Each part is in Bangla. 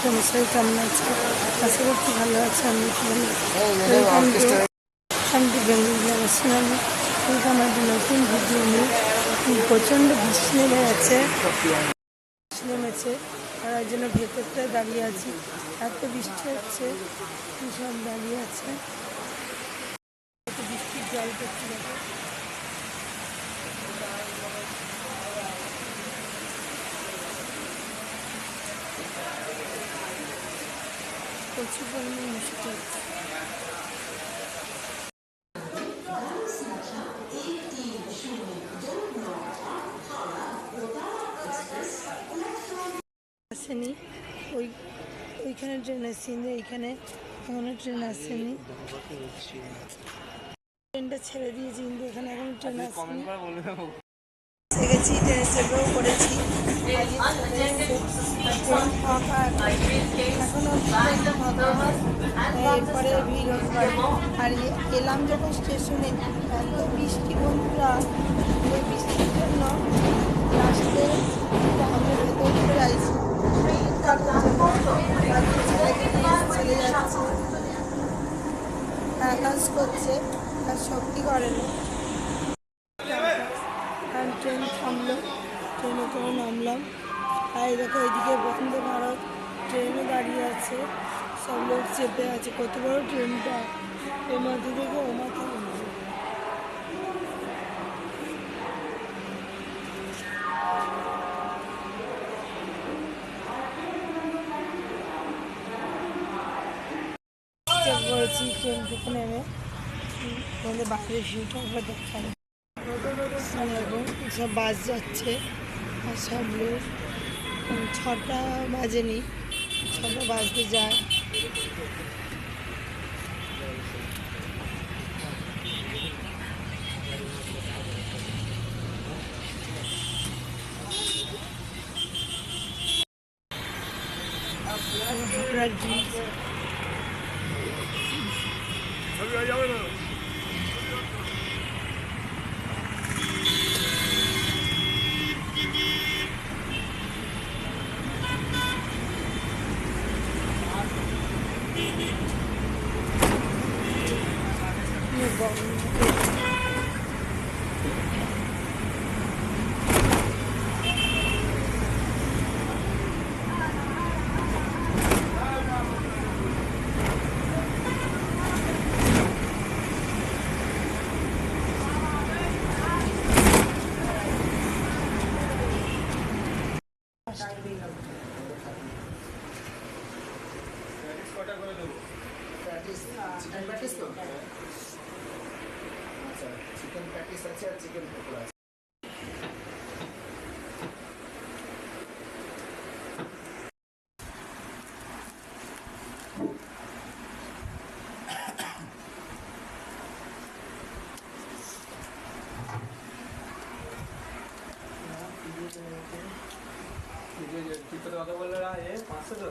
মশাই কেমন আছে? আশা করছি ভালো আছে। আমি ওয়েলকাম টু বেঙ্গলি চ্যানেল। আমার নতুন ভিডিও নিয়ে প্রচণ্ড বৃষ্টি নেমেছে আর এই জন্য ভেতরটায় দাঁড়িয়ে আছি। এত বৃষ্টি হচ্ছে, সব দাঁড়িয়ে আছে। এত বৃষ্টির জল পড়ছে দেখো। প্রচুর পরিমাণে বৃষ্টি হচ্ছে। আসেনি, ওইখানে ট্রেন আসেনি, এইখানে এখনো ট্রেন আসেনি। ট্রেনটা ছেড়ে দিয়েছি কিন্তু এখানে এখনো ট্রেন আসেনি। গেছি, ট্রেনে চেপেও পড়েছি। এখনো এরপরে ভিড় হচ্ছে। আর এলাম যখন স্টেশনে এত বৃষ্টি বন্ধুরা, ওই বৃষ্টির জন্য লাস্টে আমরা ভেতর চলে যাইছি। চলে যাচ্ছে, অ্যানাউন্স করছে আর সত্যি করে না। ট্রেন থামলো, ট্রেনে করে নামলাম। আর দেখো এদিকে বন্দে ভারত ট্রেনও দাঁড়িয়ে আছে, সব লোক চেপে আছে। কত বড় ট্রেনটা, এ মাথা থেকে ও মাথা উঠবে। করেছি ট্রেন থেকে নেমে আমাদের বাইরের ভিউটা একবার দেখাই। সব বাস যাচ্ছে আর সব লোক। 6টা বাজেনি, 6টা বাজতে যায়। হাবড়ার ব্রিজ চিকেন প্যাটিস তো, আচ্ছা চিকেন প্যাটিস আছে আর চিকেন পকোড়া আছে। কথা বললো না, 500 তো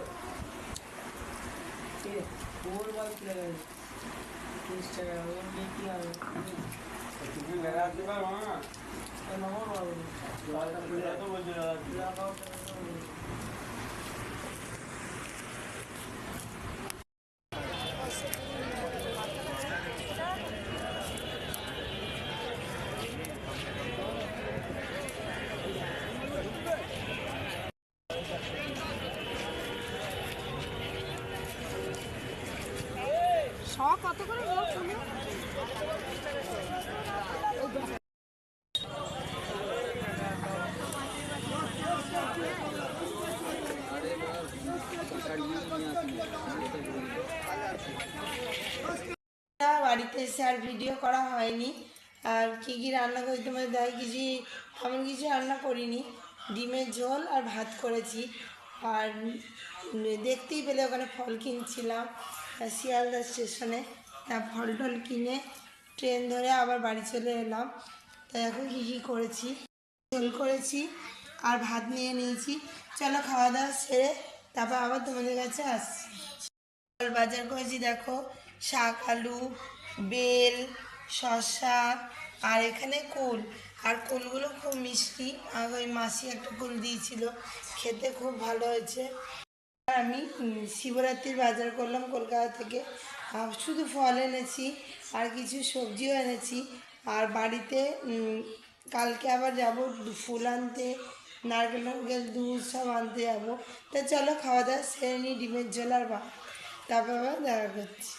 কত করে বাড়িতে এসে আর ভিডিও করা হয়নি। আর কী কী রান্না করি তোমাদের দেয় কিছু, এমন কিছু রান্না করিনি। ডিমের ঝোল আর ভাত করেছি। আর দেখতেই পেলে ওখানে ফল কিনছিলাম শিয়ালদা স্টেশনে। ফল টল কিনে ট্রেন ধরে আবার বাড়ি চলে এলাম। তাই এখন কী করেছি, ঝোল করেছি আর ভাত নিয়ে নিয়েছি। চলো খাওয়া দাওয়া সেরে তারপর আবার তোমাদের কাছে আসছি। বাজার করেছি দেখো, শাক, আলু, বেল, শসা আর এখানে কুল। আর কুলগুলো খুব মিষ্টি, আর ওই মাসি একটা কুল দিয়েছিল, খেতে খুব ভালো হয়েছে। আমি শিবরাত্রির বাজার করলাম কলকাতা থেকে। শুধু ফল এনেছি আর কিছু সবজিও এনেছি। আর বাড়িতে কালকে আবার যাব ফুল আনতে, নারকেল নারকেল দুধ সব আনতে যাবো। তা চলো খাওয়া দাওয়া সেরে নিই, ডিমের ঝোল আর ভাত, তারপর আবার দেখা করছি।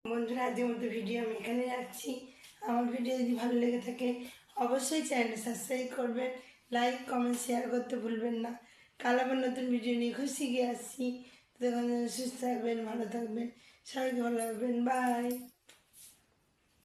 বন্ধুরা, আজকের মতো ভিডিও আমি এখানে রাখছি। আমার ভিডিও যদি ভালো লেগে থাকে অবশ্যই চ্যানেলটা সাবস্ক্রাইব করবেন, লাইক কমেন্ট শেয়ার করতে ভুলবেন না। কাল আবার নতুন ভিডিও নিয়ে খুশি গিয়ে আসছি। তখন সুস্থ থাকবেন, ভালো থাকবেন, সবাইকে ভালো রাখবেন। বাই।